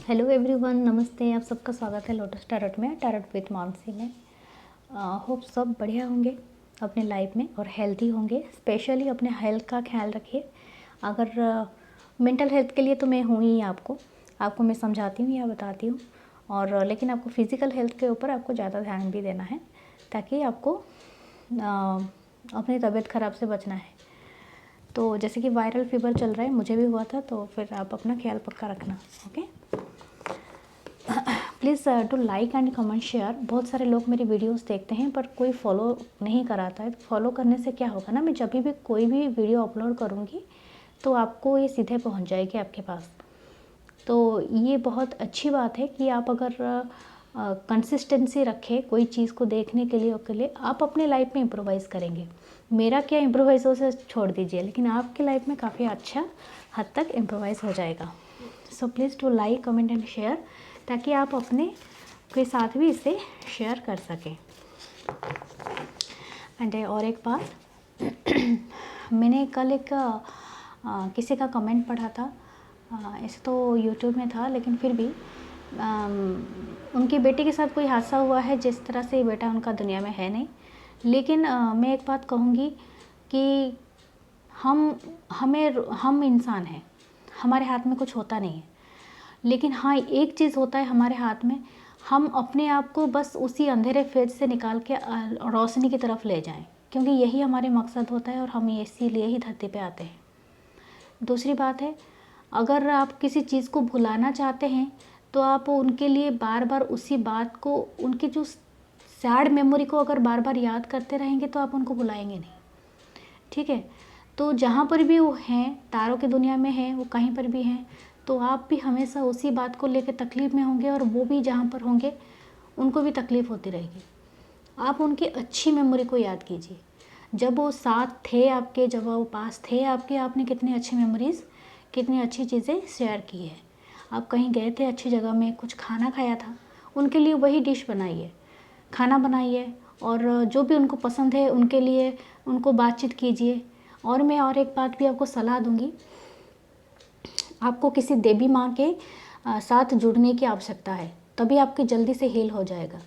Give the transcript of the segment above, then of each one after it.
Hello everyone, नमस्ते। आप सबका स्वागत है लोटस टैरोट में, टैरोट विथ मानसी में। होप सब बढ़िया होंगे अपने लाइफ में और हेल्दी होंगे। स्पेशली अपने हेल्थ का ख्याल रखिए। अगर मेंटल हेल्थ के लिए तो मैं हूँ ही, आपको मैं समझाती हूँ या बताती हूँ, और लेकिन आपको फिज़िकल हेल्थ के ऊपर आपको ज़्यादा ध्यान भी देना है, ताकि आपको अपनी तबीयत ख़राब से बचना है। तो जैसे कि वायरल फीवर चल रहा है, मुझे भी हुआ था, तो फिर आप अपना ख्याल पक्का रखना। Okay, please do like and comment share. बहुत सारे लोग मेरी वीडियोस देखते हैं पर कोई फॉलो नहीं कराता है। तो फॉलो करने से क्या होगा ना, मैं जब भी कोई भी वीडियो अपलोड करूँगी तो आपको ये सीधे पहुँच जाएगी आपके पास। तो ये बहुत अच्छी बात है कि आप अगर कंसिस्टेंसी रखें कोई चीज़ को देखने के लिए आप अपने लाइफ में इम्प्रोवाइज़ करेंगे। मेरा क्या इम्प्रोवाइज़ हो से छोड़ दीजिए, लेकिन आपके लाइफ में काफ़ी अच्छा हद तक इम्प्रोवाइज़ हो जाएगा। So please to like comment and share, ताकि आप अपने के साथ भी इसे शेयर कर सकें। एंड और एक बात मैंने कल एक किसी का कमेंट पढ़ा था। ऐसे तो यूट्यूब में था, लेकिन फिर भी उनकी बेटी के साथ कोई हादसा हुआ है, जिस तरह से बेटा उनका दुनिया में है नहीं। लेकिन मैं एक बात कहूँगी कि हम इंसान हैं, हमारे हाथ में कुछ होता नहीं है। लेकिन हाँ, एक चीज़ होता है हमारे हाथ में, हम अपने आप को बस उसी अंधेरे फेज से निकाल के रोशनी की तरफ ले जाएं, क्योंकि यही हमारे मकसद होता है और हम इसीलिए ही धरती पे आते हैं। दूसरी बात है, अगर आप किसी चीज़ को भुलाना चाहते हैं तो आप उनके लिए बार बार उसी बात को, उनकी जो सैड मेमोरी को अगर बार बार याद करते रहेंगे तो आप उनको भुलाएंगे नहीं। ठीक है, तो जहाँ पर भी वो हैं, तारों की दुनिया में हैं, वो कहीं पर भी हैं, तो आप भी हमेशा उसी बात को लेकर तकलीफ़ में होंगे, और वो भी जहाँ पर होंगे उनको भी तकलीफ़ होती रहेगी। आप उनकी अच्छी मेमोरी को याद कीजिए, जब वो साथ थे आपके, जब वो पास थे आपके, आपने कितनी अच्छी मेमोरीज़, कितनी अच्छी चीज़ें शेयर की है। आप कहीं गए थे अच्छी जगह में, कुछ खाना खाया था, उनके लिए वही डिश बनाइए, खाना बनाइए, और जो भी उनको पसंद है उनके लिए उनको बातचीत कीजिए। और मैं और एक बात भी आपको सलाह दूंगी, आपको किसी देवी माँ के साथ जुड़ने की आवश्यकता है, तभी आपके जल्दी से हील हो जाएगा।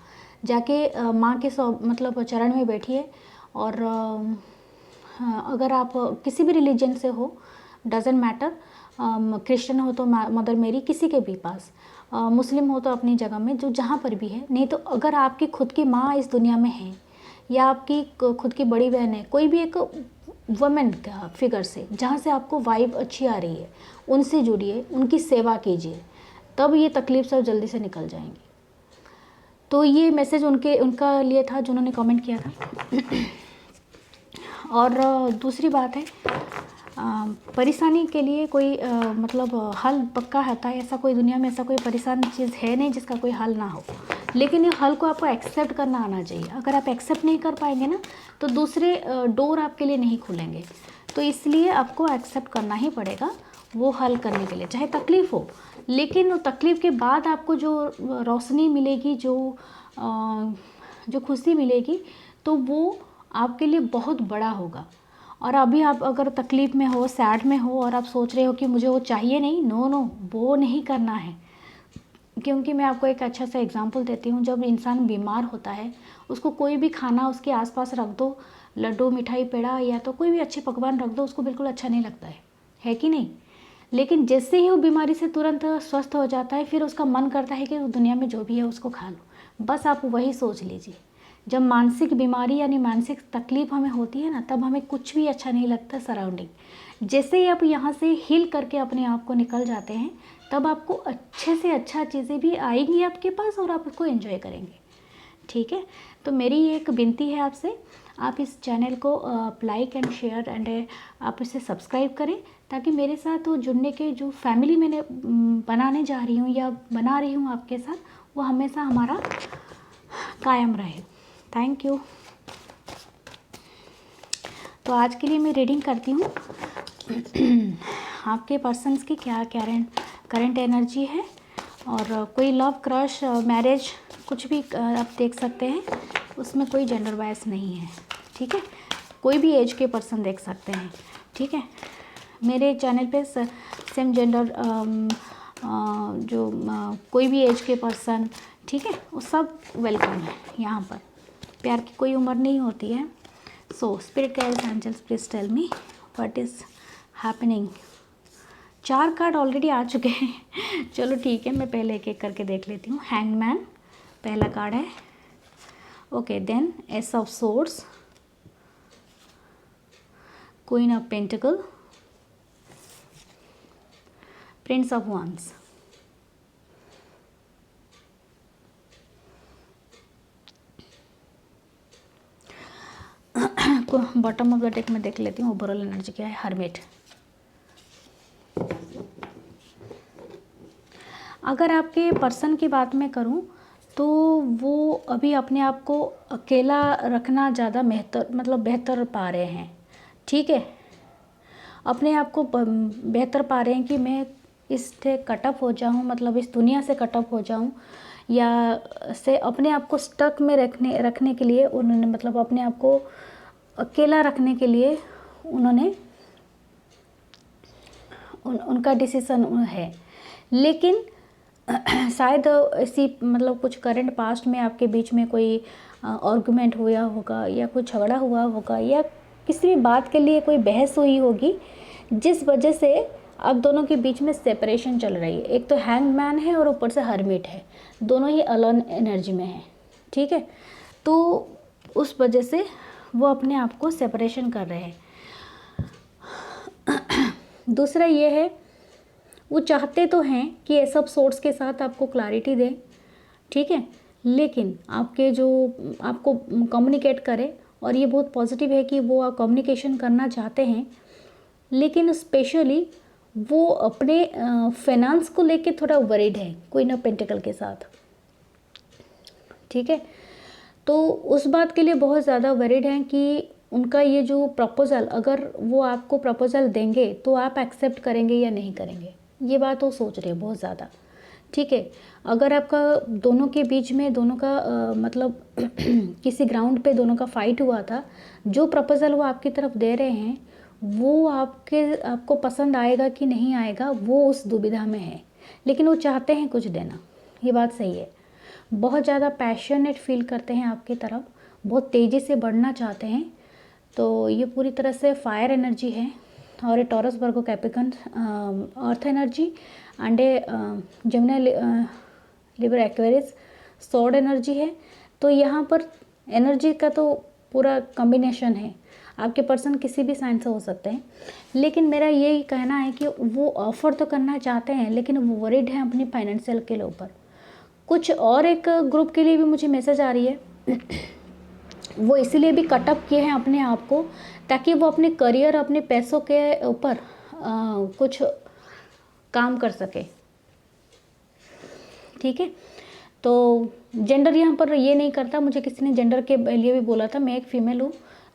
जाके माँ के मतलब चरण में बैठिए, और अगर आप किसी भी रिलीजन से हो, डजेंट मैटर, क्रिश्चियन हो तो मदर मेरी, किसी के भी पास, मुस्लिम हो तो अपनी जगह में, जो जहाँ पर भी है। नहीं तो अगर आपकी खुद की माँ इस दुनिया में है, या आपकी खुद की बड़ी बहन है, कोई भी एक वुमेन का फिगर से जहाँ से आपको वाइब अच्छी आ रही है, उनसे जुड़िए, उनकी सेवा कीजिए, तब ये तकलीफ सब जल्दी से निकल जाएंगी। तो ये मैसेज उनका लिए था जिन्होंने कमेंट किया था। और दूसरी बात है, परेशानी के लिए कोई मतलब हल पक्का होता है, ऐसा कोई दुनिया में ऐसा कोई परेशान चीज़ है नहीं जिसका कोई हल ना हो। लेकिन ये हल को आपको एक्सेप्ट करना आना चाहिए। अगर आप एक्सेप्ट नहीं कर पाएंगे ना, तो दूसरे डोर आपके लिए नहीं खुलेंगे। तो इसलिए आपको एक्सेप्ट करना ही पड़ेगा वो हल करने के लिए, चाहे तकलीफ़ हो। लेकिन तकलीफ़ के बाद आपको जो रोशनी मिलेगी, जो खुशी मिलेगी, तो वो आपके लिए बहुत बड़ा होगा। और अभी आप अगर तकलीफ़ में हो, सैड में हो, और आप सोच रहे हो कि मुझे वो चाहिए नहीं, नो, वो नहीं करना है। क्योंकि मैं आपको एक अच्छा सा एग्जांपल देती हूँ। जब इंसान बीमार होता है, उसको कोई भी खाना उसके आसपास रख दो, लड्डू, मिठाई, पेड़ा, या तो कोई भी अच्छे पकवान रख दो, उसको बिल्कुल अच्छा नहीं लगता है कि नहीं। लेकिन जैसे ही वो बीमारी से तुरंत स्वस्थ हो जाता है, फिर उसका मन करता है कि दुनिया में जो भी है उसको खा लो। बस आप वही सोच लीजिए, जब मानसिक बीमारी यानी मानसिक तकलीफ हमें होती है ना, तब हमें कुछ भी अच्छा नहीं लगता सराउंडिंग। जैसे ही आप यहाँ से हिल करके अपने आप को निकल जाते हैं, तब आपको अच्छे से अच्छा चीज़ें भी आएंगी आपके पास, और आप उसको एंजॉय करेंगे। ठीक है, तो मेरी एक विनती है आपसे, आप इस चैनल को लाइक एंड शेयर एंड आप इसे सब्सक्राइब करें, ताकि मेरे साथ वो जुड़ने के जो फैमिली मैंने बनाने जा रही हूँ या बना रही हूँ आपके साथ, वो हमेशा हमारा कायम रहे। Thank you. तो आज के लिए मैं रीडिंग करती हूँ आपके पर्सन्स की क्या करंट एनर्जी है, और कोई लव, क्रश, मैरिज, कुछ भी आप देख सकते हैं, उसमें कोई जेंडर बायस नहीं है। ठीक है, कोई भी एज के पर्सन देख सकते हैं। ठीक है, मेरे चैनल पे सेम जेंडर कोई भी एज के पर्सन, ठीक है, वो सब वेलकम है यहाँ पर। प्यार की कोई उम्र नहीं होती है। So spirit guides, angels, please tell me what is happening. 4 card already आ चुके हैं। चलो ठीक है, मैं पहले एक एक करके देख लेती हूँ। हैंगमैन पहला कार्ड है। Okay, then ace of swords, queen of pentacle, prince of wands. Bottom of the deck में देख लेती हूँ ओवरऑल एनर्जी क्या है। हर्मिट। अगर आपके पर्सन की बात मैं करूँ तो वो अभी अपने आप को अकेला रखना ज़्यादा बेहतर पा रहे हैं, ठीक है। अपने आप को बेहतर पा रहे हैं कि मैं इससे कटअप हो जाऊँ, मतलब इस दुनिया से कटअप हो जाऊँ, या से अपने आप को स्टक में रखने के लिए उन्होंने, मतलब अपने आप को अकेला रखने के लिए उन्होंने उनका डिसीज़न है। लेकिन शायद इसी मतलब कुछ करंट पास्ट में आपके बीच में कोई आर्गुमेंट हुआ होगा, या कोई झगड़ा हुआ होगा, या किसी भी बात के लिए कोई बहस हुई होगी, जिस वजह से अब दोनों के बीच में सेपरेशन चल रही है। एक तो हैंगमैन है और ऊपर से हर्मिट है, दोनों ही अलोन एनर्जी में है, ठीक है। तो उस वजह से वो अपने आप को सेपरेशन कर रहे हैं। दूसरा ये है, वो चाहते तो हैं कि ये सब सोर्स के साथ आपको क्लैरिटी दें, ठीक है, लेकिन आपको कम्युनिकेट करे, और ये बहुत पॉजिटिव है कि वो कम्युनिकेशन करना चाहते हैं, लेकिन स्पेशली वो अपने फाइनेंस को लेके थोड़ा वरीड है क्वीन ऑफ पेंटिकल के साथ, ठीक है। तो उस बात के लिए बहुत ज़्यादा वरीड हैं कि उनका ये जो प्रपोज़ल, अगर वो आपको प्रपोज़ल देंगे तो आप एक्सेप्ट करेंगे या नहीं करेंगे, ये बात वो सोच रहे हैं बहुत ज़्यादा, ठीक है। अगर आपका दोनों के बीच में दोनों का मतलब किसी ग्राउंड पे दोनों का फाइट हुआ था, जो प्रपोज़ल वो आपकी तरफ दे रहे हैं वो आपको पसंद आएगा कि नहीं आएगा, वो उस दुविधा में है, लेकिन वो चाहते हैं कुछ देना, ये बात सही है। बहुत ज़्यादा पैशनेट फील करते हैं आपकी तरफ, बहुत तेज़ी से बढ़ना चाहते हैं। तो ये पूरी तरह से फायर एनर्जी है, और ये taurus, Virgo, Capricorn earth energy, and Gemini, Libre, Aquarius sword energy है। तो यहाँ पर एनर्जी का तो पूरा कॉम्बिनेशन है। आपके पर्सन किसी भी साइन से हो सकते हैं, लेकिन मेरा यही कहना है कि वो ऑफ़र तो करना चाहते हैं, लेकिन वो वरीड हैं अपनी फाइनेंशियल के ऊपर। कुछ और एक ग्रुप के लिए भी मुझे मैसेज आ रही है, वो इसीलिए भी कटअप किए हैं अपने आप को, ताकि वो अपने करियर, अपने पैसों के ऊपर कुछ काम कर सके, ठीक है। तो जेंडर यहाँ पर ये नहीं करता, मुझे किसी ने जेंडर के लिए भी बोला था, मैं एक फ़ीमेल हूँ,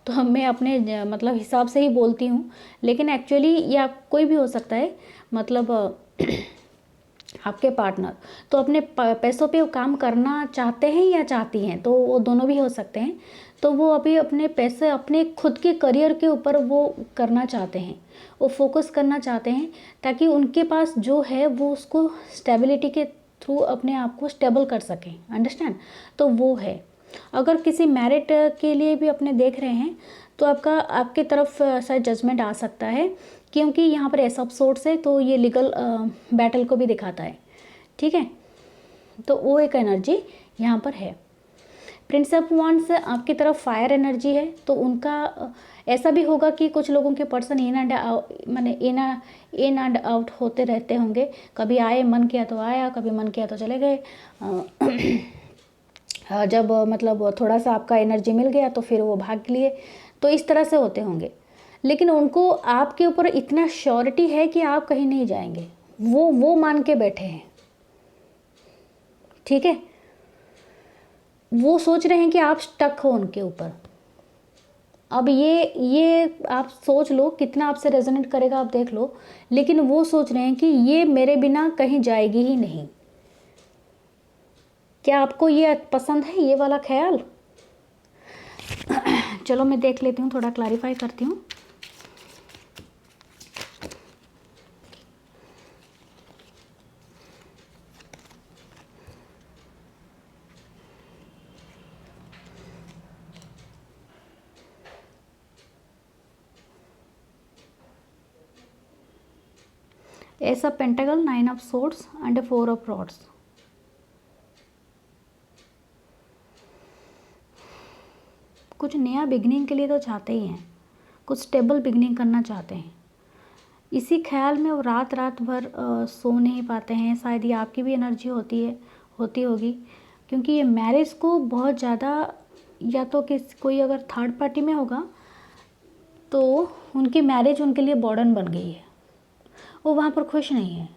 तो मैं अपने मतलब हिसाब से ही बोलती हूँ, लेकिन एक्चुअली ये कोई भी हो सकता है, मतलब आपके पार्टनर तो अपने पैसों पे वो काम करना चाहते हैं या चाहती हैं, तो वो दोनों भी हो सकते हैं। तो वो अभी अपने पैसे, अपने खुद के करियर के ऊपर वो करना चाहते हैं, वो फोकस करना चाहते हैं, ताकि उनके पास जो है वो उसको स्टेबिलिटी के थ्रू अपने आप को स्टेबल कर सकें, अंडरस्टैंड। तो वो है। अगर किसी मैरिड के लिए भी अपने देख रहे हैं, तो आपके तरफ शायद जजमेंट आ सकता है, क्योंकि यहाँ पर एस ऑफ सोर्ड्स है, तो ये लीगल बैटल को भी दिखाता है, ठीक है। तो वो एक एनर्जी यहाँ पर है। प्रिंस ऑफ वांड्स आपकी तरफ फायर एनर्जी है, तो उनका ऐसा भी होगा कि कुछ लोगों के पर्सन इन एंड आउट होते रहते होंगे, कभी आए, मन किया तो आया, कभी मन किया तो चले गए। जब मतलब थोड़ा सा आपका एनर्जी मिल गया तो फिर वो भाग लिए, तो इस तरह से होते होंगे। लेकिन उनको आपके ऊपर इतना श्योरिटी है कि आप कहीं नहीं जाएंगे, वो मान के बैठे हैं, ठीक है। वो सोच रहे हैं कि आप स्टक हो उनके ऊपर। अब ये आप सोच लो कितना आपसे रेजोनेट करेगा, आप देख लो। लेकिन वो सोच रहे हैं कि ये मेरे बिना कहीं जाएगी ही नहीं। क्या आपको ये पसंद है, ये वाला ख्याल? चलो मैं देख लेती हूँ, थोड़ा क्लैरिफाई करती हूँ। Ace of pentacle, 9 of swords and 4 of rods. कुछ नया बिगनिंग के लिए तो चाहते ही हैं, कुछ स्टेबल बिगनिंग करना चाहते हैं। इसी ख्याल में वो रात रात भर सो नहीं पाते हैं। शायद ये आपकी भी एनर्जी होती होगी, क्योंकि ये मैरिज को बहुत ज़्यादा, या तो कोई अगर थर्ड पार्टी में होगा तो उनकी मैरिज उनके लिए बर्डन बन गई है, वो वहाँ पर खुश नहीं है।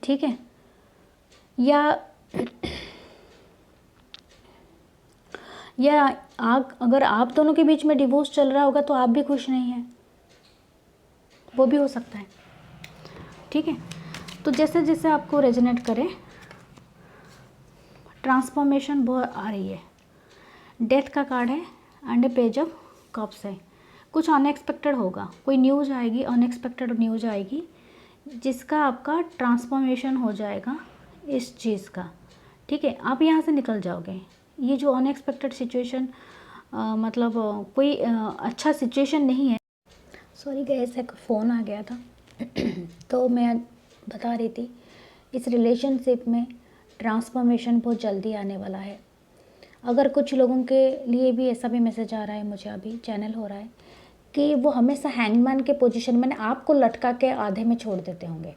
ठीक है, या अगर आप दोनों के बीच में डिवोर्स चल रहा होगा तो आप भी खुश नहीं हैं, वो भी हो सकता है। ठीक है, तो जैसे जैसे आपको रेजोनेट करे, ट्रांसफॉर्मेशन बहुत आ रही है। डेथ का कार्ड है एंड पेज ऑफ कप्स है। कुछ अनएक्सपेक्टेड होगा, कोई न्यूज़ आएगी, अनएक्सपेक्टेड न्यूज़ आएगी जिसका आपका ट्रांसफॉर्मेशन हो जाएगा इस चीज़ का। ठीक है, आप यहाँ से निकल जाओगे। ये जो अनएक्सपेक्टेड सिचुएशन मतलब कोई अच्छा सिचुएशन नहीं है। सॉरी गाइस, एक फ़ोन आ गया था तो मैं बता रही थी इस रिलेशनशिप में ट्रांसफॉर्मेशन बहुत जल्दी आने वाला है। अगर कुछ लोगों के लिए भी ऐसा भी मैसेज आ रहा है, मुझे अभी चैनल हो रहा है कि वो हमेशा हैंगमैन के पोजीशन में आपको लटका के आधे में छोड़ देते होंगे,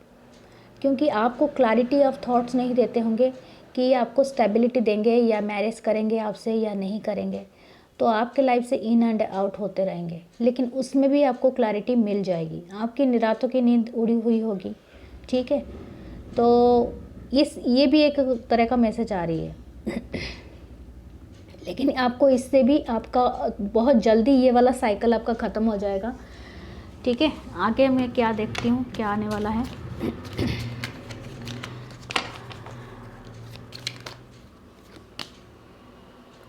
क्योंकि आपको क्लैरिटी ऑफ थॉट्स नहीं देते होंगे कि आपको स्टेबिलिटी देंगे या मैरिज करेंगे आपसे या नहीं करेंगे। तो आपके लाइफ से इन एंड आउट होते रहेंगे, लेकिन उसमें भी आपको क्लैरिटी मिल जाएगी। आपकी रातों की नींद उड़ी हुई होगी। ठीक है, तो ये भी एक तरह का मैसेज आ रही है लेकिन आपको इससे भी आपका बहुत जल्दी ये वाला साइकिल आपका ख़त्म हो जाएगा। ठीक है, आगे मैं क्या देखती हूँ क्या आने वाला है।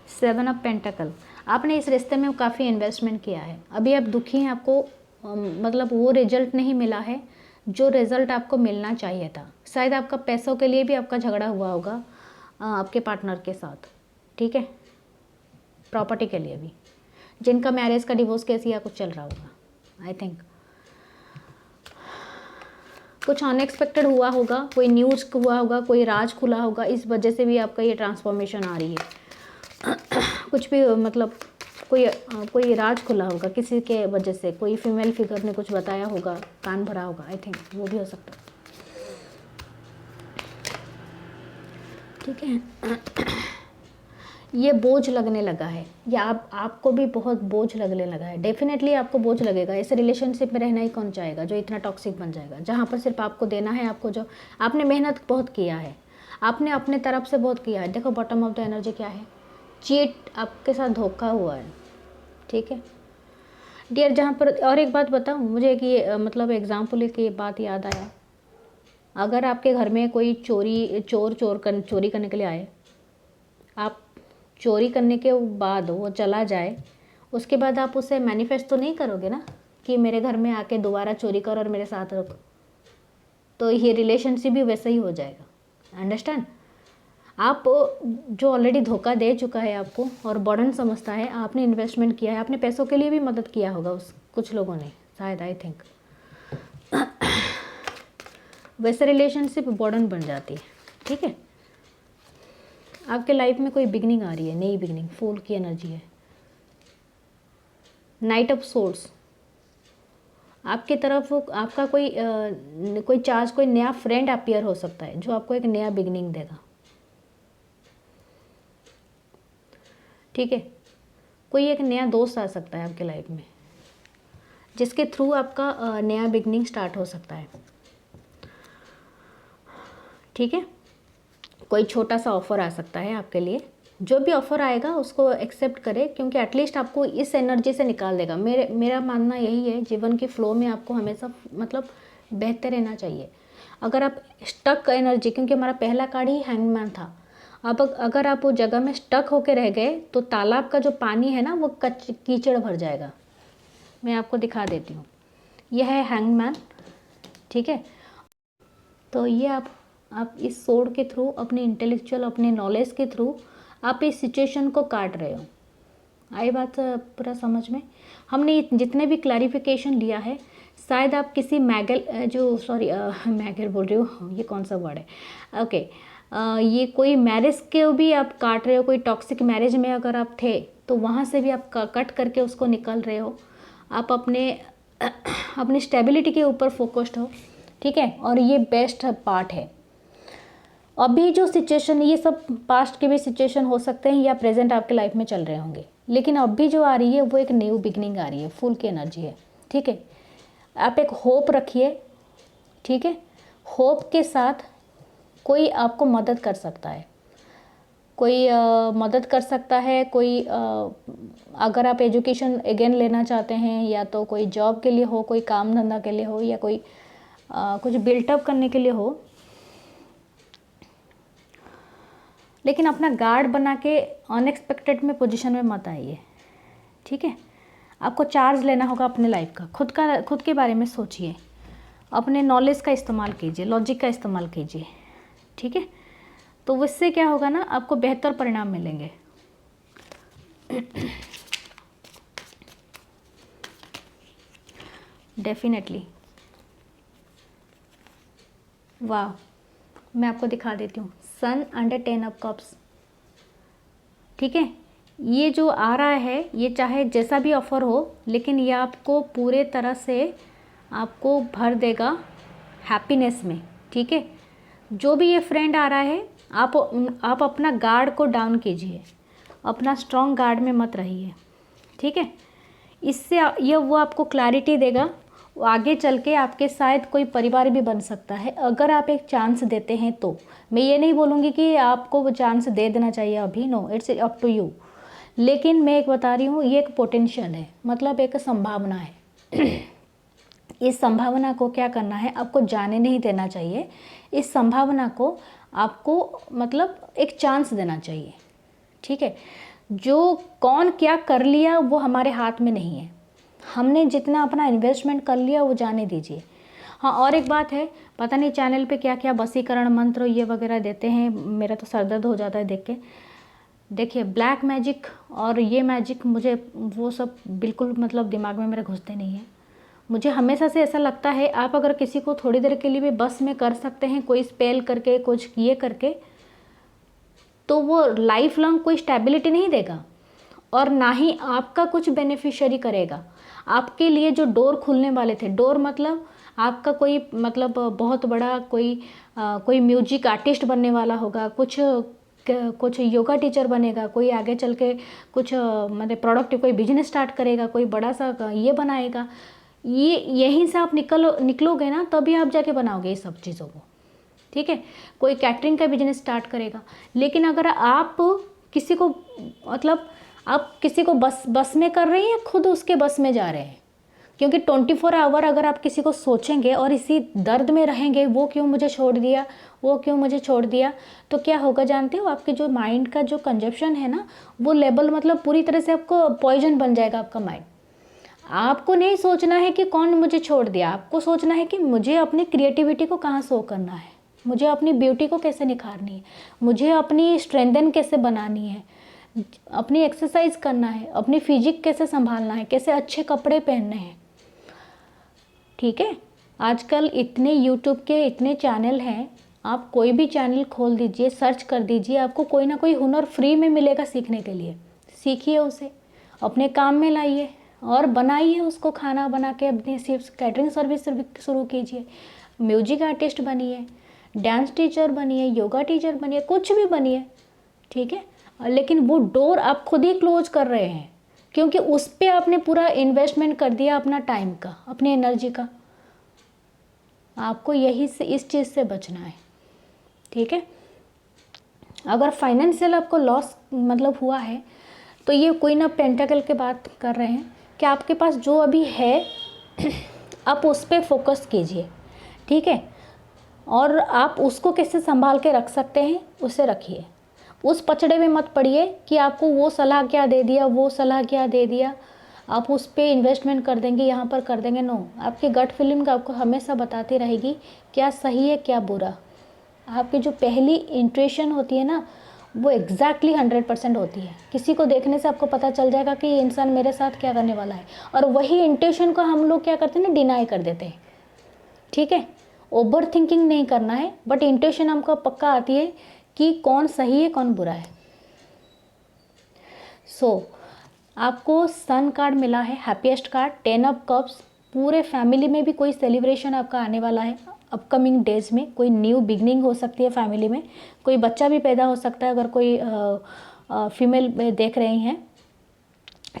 सेवन ऑफ पेंटाकल, आपने इस रिश्ते में काफ़ी इन्वेस्टमेंट किया है, अभी आप दुखी हैं, आपको मतलब वो रिजल्ट नहीं मिला है जो रिज़ल्ट आपको मिलना चाहिए था। शायद आपका पैसों के लिए भी आपका झगड़ा हुआ होगा आपके पार्टनर के साथ। ठीक है, प्रॉपर्टी के लिए भी, जिनका मैरिज का डिवोर्स केस या कुछ चल रहा होगा। आई थिंक कुछ अनएक्सपेक्टेड हुआ होगा, कोई न्यूज़ हुआ होगा, कोई राज खुला होगा, इस वजह से भी आपका ये ट्रांसफॉर्मेशन आ रही है कुछ भी मतलब कोई राज खुला होगा किसी के वजह से, कोई फीमेल फिगर ने कुछ बताया होगा, कान भरा होगा। आई थिंक वो भी हो सकता है। ठीक है ये बोझ लगने लगा है, या आपको भी बहुत बोझ लगने लगा है। डेफिनेटली आपको बोझ लगेगा। ऐसे रिलेशनशिप में रहना ही कौन चाहेगा जो इतना टॉक्सिक बन जाएगा, जहाँ पर सिर्फ आपको देना है। आपको जो आपने मेहनत बहुत किया है, आपने अपने तरफ से बहुत किया है। देखो बॉटम ऑफ द एनर्जी क्या है, चीट, आपके साथ धोखा हुआ है। ठीक है डियर, जहाँ पर और एक बात बताऊँ, मुझे एक ये मतलब एग्जाम्पल एक ये बात याद आया। अगर आपके घर में कोई चोरी करने के लिए आए, आप चोरी करने के बाद वो चला जाए, उसके बाद आप उसे मैनिफेस्ट तो नहीं करोगे ना कि मेरे घर में आके दोबारा चोरी कर और मेरे साथ रख। तो ये रिलेशनशिप भी वैसा ही हो जाएगा। अंडरस्टैंड? आप जो ऑलरेडी धोखा दे चुका है आपको और बर्डन समझता है, आपने इन्वेस्टमेंट किया है, आपने पैसों के लिए भी मदद किया होगा उस कुछ लोगों ने शायद। आई थिंक वैसे रिलेशनशिप बर्डन बन जाती है। ठीक है, आपके लाइफ में कोई बिगनिंग आ रही है, नई बिगनिंग, फूल की एनर्जी है। नाइट ऑफ सोर्ड्स, आपकी तरफ आपका कोई नया फ्रेंड अपीयर हो सकता है जो आपको एक नया बिगनिंग देगा। ठीक है, कोई एक नया दोस्त आ सकता है आपके लाइफ में जिसके थ्रू आपका नया बिगनिंग स्टार्ट हो सकता है। ठीक है, कोई छोटा सा ऑफ़र आ सकता है आपके लिए। जो भी ऑफ़र आएगा उसको एक्सेप्ट करें, क्योंकि एटलीस्ट आपको इस एनर्जी से निकाल देगा। मेरा मानना यही है, जीवन के फ्लो में आपको हमेशा मतलब बेहतर रहना चाहिए। अगर आप स्टक एनर्जी, क्योंकि हमारा पहला कार्ड ही हैंगमैन था, अब अगर आप उस जगह में स्टक होकर रह गए तो तालाब का जो पानी है ना वो कीचड़ भर जाएगा। मैं आपको दिखा देती हूँ, यह है हैंगमैन। ठीक है, तो ये आप इस सोर्ड के थ्रू, अपने इंटेलेक्चुअल, अपने नॉलेज के थ्रू आप इस सिचुएशन को काट रहे हो। आई बात पूरा समझ में? हमने जितने भी क्लैरिफिकेशन लिया है, शायद आप किसी मैगल जो सॉरी मैगल बोल रही हूँ, ये कौन सा वर्ड है, ओके, ये कोई मैरिज के भी आप काट रहे हो, कोई टॉक्सिक मैरिज में अगर आप थे तो वहाँ से भी आप कट करके उसको निकल रहे हो। आप अपने अपनी स्टेबिलिटी के ऊपर फोकस्ड हो, ठीक है, और ये बेस्ट पार्ट है। अभी जो सिचुएशन, ये सब पास्ट के भी सिचुएशन हो सकते हैं या प्रेजेंट आपके लाइफ में चल रहे होंगे, लेकिन अभी जो आ रही है वो एक न्यू बिगनिंग आ रही है, फुल की एनर्जी है, ठीक है। आप एक होप रखिए, ठीक है। होप के साथ कोई आपको मदद कर सकता है, कोई मदद कर सकता है, कोई अगर आप एजुकेशन अगेन लेना चाहते हैं, या तो कोई जॉब के लिए हो, कोई काम धंधा के लिए हो, या कोई कुछ बिल्टअप करने के लिए हो, लेकिन अपना गार्ड बना के अनएक्सपेक्टेड में पोजीशन में मत आइए, ठीक है। आपको चार्ज लेना होगा अपने लाइफ का, खुद के बारे में सोचिए, अपने नॉलेज का इस्तेमाल कीजिए, लॉजिक का इस्तेमाल कीजिए, ठीक है। तो उससे क्या होगा ना, आपको बेहतर परिणाम मिलेंगे। डेफिनेटली। वाह, मैं आपको दिखा देती हूँ, सन अंडर 10 ऑफ कप्स, ठीक है। ये जो आ रहा है, ये चाहे जैसा भी ऑफर हो, लेकिन ये आपको पूरे तरह से आपको भर देगा हैप्पीनेस में, ठीक है। जो भी ये फ्रेंड आ रहा है, आप अपना गार्ड को डाउन कीजिए, अपना स्ट्रॉन्ग गार्ड में मत रहिए, ठीक है। इससे ये वो आपको क्लैरिटी देगा, वो आगे चल के आपके शायद कोई परिवार भी बन सकता है अगर आप एक चांस देते हैं तो। मैं ये नहीं बोलूँगी कि आपको वो चांस दे देना चाहिए अभी, no, it's up to you, लेकिन मैं एक बता रही हूँ, ये एक पोटेंशियल है, मतलब एक संभावना है। इस संभावना को क्या करना है, आपको जाने नहीं देना चाहिए। इस संभावना को आपको मतलब एक चांस देना चाहिए, ठीक है। जो कौन क्या कर लिया वो हमारे हाथ में नहीं है, हमने जितना अपना इन्वेस्टमेंट कर लिया वो जाने दीजिए। हाँ, और एक बात है, पता नहीं चैनल पे क्या क्या वशीकरण मंत्र ये वगैरह देते हैं, मेरा तो सर दर्द हो जाता है देख के। देखिए, ब्लैक मैजिक और ये मैजिक, मुझे वो सब बिल्कुल मतलब दिमाग में मेरे घुसते नहीं है। मुझे हमेशा से ऐसा लगता है, आप अगर किसी को थोड़ी देर के लिए भी बस में कर सकते हैं, कोई स्पेल करके, कुछ ये करके, तो वो लाइफ लॉन्ग कोई स्टेबिलिटी नहीं देगा, और ना ही आपका कुछ बेनिफिशियरी करेगा। आपके लिए जो डोर खुलने वाले थे, डोर मतलब आपका कोई मतलब बहुत बड़ा कोई म्यूजिक आर्टिस्ट बनने वाला होगा, कुछ योगा टीचर बनेगा, कोई आगे चल के कुछ मतलब प्रोडक्ट, कोई बिजनेस स्टार्ट करेगा, कोई बड़ा सा ये बनाएगा, ये यहीं से आप निकलोगे ना, तभी आप जाके बनाओगे ये सब चीज़ों को, ठीक है। कोई कैटरिंग का बिजनेस स्टार्ट करेगा। लेकिन अगर आप किसी को मतलब आप किसी को बस में कर रहे हैं, खुद उसके बस में जा रहे हैं, क्योंकि 24 आवर अगर आप किसी को सोचेंगे और इसी दर्द में रहेंगे, वो क्यों मुझे छोड़ दिया, वो क्यों मुझे छोड़ दिया, तो क्या होगा जानते हो, आपके जो माइंड का जो कंजप्शन है ना, वो लेवल मतलब पूरी तरह से आपको पॉइजन बन जाएगा आपका माइंड। आपको नहीं सोचना है कि कौन मुझे छोड़ दिया, आपको सोचना है कि मुझे अपनी क्रिएटिविटी को कहाँ शो करना है, मुझे अपनी ब्यूटी को कैसे निखारनी है, मुझे अपनी स्ट्रेंथन कैसे बनानी है, अपनी एक्सरसाइज करना है, अपनी फिजिक कैसे संभालना है, कैसे अच्छे कपड़े पहनने हैं, ठीक है। आजकल इतने यूट्यूब के इतने चैनल हैं, आप कोई भी चैनल खोल दीजिए, सर्च कर दीजिए, आपको कोई ना कोई हुनर फ्री में मिलेगा सीखने के लिए। सीखिए उसे, अपने काम में लाइए और बनाइए उसको, खाना बना के अपनी सिर्फ कैटरिंग सर्विस शुरू कीजिए, म्यूजिक आर्टिस्ट बनिए, डांस टीचर बनिए, योगा टीचर बनिए, कुछ भी बनिए, ठीक है। लेकिन वो डोर आप खुद ही क्लोज कर रहे हैं, क्योंकि उस पर आपने पूरा इन्वेस्टमेंट कर दिया अपना टाइम का, अपनी एनर्जी का। आपको यही से इस चीज़ से बचना है, ठीक है। अगर फाइनेंशियल आपको लॉस मतलब हुआ है, तो ये क्वीन ऑफ पेंटाकल की बात कर रहे हैं कि आपके पास जो अभी है आप उस पर फोकस कीजिए, ठीक है। और आप उसको कैसे संभाल के रख सकते हैं उसे रखिए। उस पचड़े में मत पड़िए कि आपको वो सलाह क्या दे दिया, वो सलाह क्या दे दिया, आप उस पर इन्वेस्टमेंट कर देंगे, यहाँ पर कर देंगे। नो, आपकी गट फीलिंग आपको हमेशा बताती रहेगी क्या सही है क्या बुरा। आपकी जो पहली इंट्यूशन होती है ना, वो एग्जैक्टली 100% होती है। किसी को देखने से आपको पता चल जाएगा कि ये इंसान मेरे साथ क्या करने वाला है, और वही इंट्यूशन को हम लोग क्या करते हैं ना, डिनाई कर देते हैं। ठीक है, ओवर थिंकिंग नहीं करना है, बट इंट्यूशन हमको पक्का आती है कि कौन सही है कौन बुरा है। आपको सन कार्ड मिला है, हैप्पीएस्ट कार्ड, 10 ऑफ कप्स। पूरे फैमिली में भी कोई सेलिब्रेशन आपका आने वाला है अपकमिंग डेज में। कोई न्यू बिगनिंग हो सकती है फैमिली में, कोई बच्चा भी पैदा हो सकता है अगर कोई फीमेल देख रही हैं।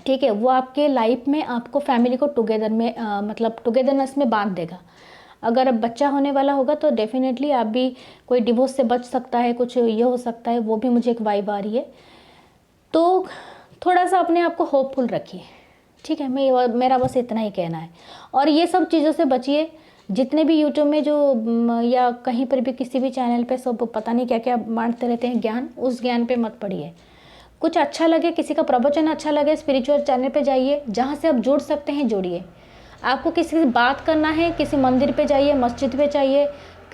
ठीक है, वो आपके लाइफ में आपको फैमिली को टुगेदर में मतलब टुगेदरनेस में बांध देगा। अगर अब बच्चा होने वाला होगा तो डेफिनेटली आप भी कोई डिवोर्स से बच सकता है, कुछ ये हो सकता है, वो भी मुझे एक वाइब आ रही है। तो थोड़ा सा अपने आप को होपफुल रखिए। ठीक है, मेरा बस इतना ही कहना है। और ये सब चीज़ों से बचिए। जितने भी यूट्यूब में जो या कहीं पर भी किसी भी चैनल पे सब पता नहीं क्या क्या बांटते रहते हैं ज्ञान, उस ज्ञान पे मत पड़िए। कुछ अच्छा लगे, किसी का प्रवचन अच्छा लगे, स्पिरिचुअल चैनल पे जाइए, जहाँ से आप जुड़ सकते हैं जुड़िए। आपको किसी से बात करना है, किसी मंदिर पे जाइए, मस्जिद पे जाइए,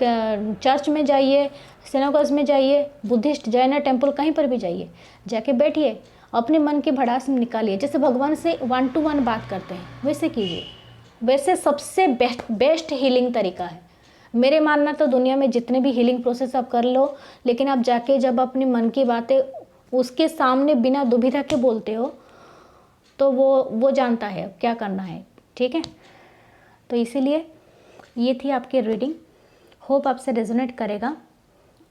चर्च में जाइए, सिनेगॉग में जाइए, बुद्धिस्ट जैन टेम्पल कहीं पर भी जाइए, जाके बैठिए, अपने मन की भड़ास निकालिए। जैसे भगवान से 1 to 1 बात करते हैं वैसे कीजिए। वैसे सबसे बेस्ट हीलिंग तरीका है। मेरे मानना तो दुनिया में जितने भी हीलिंग प्रोसेस आप कर लो, लेकिन आप जाके जब अपने मन की बातें उसके सामने बिना दुविधा के बोलते हो तो वो जानता है क्या करना है। ठीक है, तो इसीलिए ये थी आपकी रीडिंग। होप आपसे रेजोनेट करेगा।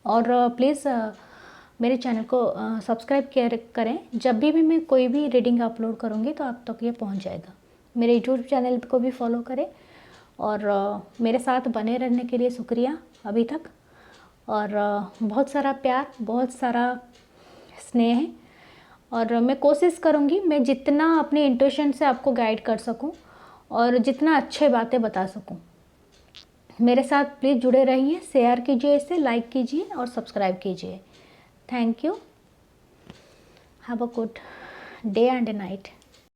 और प्लीज़ मेरे चैनल को सब्सक्राइब करें। जब भी मैं कोई भी रीडिंग अपलोड करूँगी तो आप तक ये पहुँच जाएगा। मेरे यूट्यूब चैनल को भी फॉलो करें। और मेरे साथ बने रहने के लिए शुक्रिया अभी तक। और बहुत सारा प्यार, बहुत सारा स्नेह है। और मैं कोशिश करूँगी मैं जितना अपने इंट्यूशन से आपको गाइड कर सकूँ और जितना अच्छे बातें बता सकूँ। मेरे साथ प्लीज़ जुड़े रहिए, शेयर कीजिए, इसे लाइक कीजिए और सब्सक्राइब कीजिए। Thank you. Have a good day and night.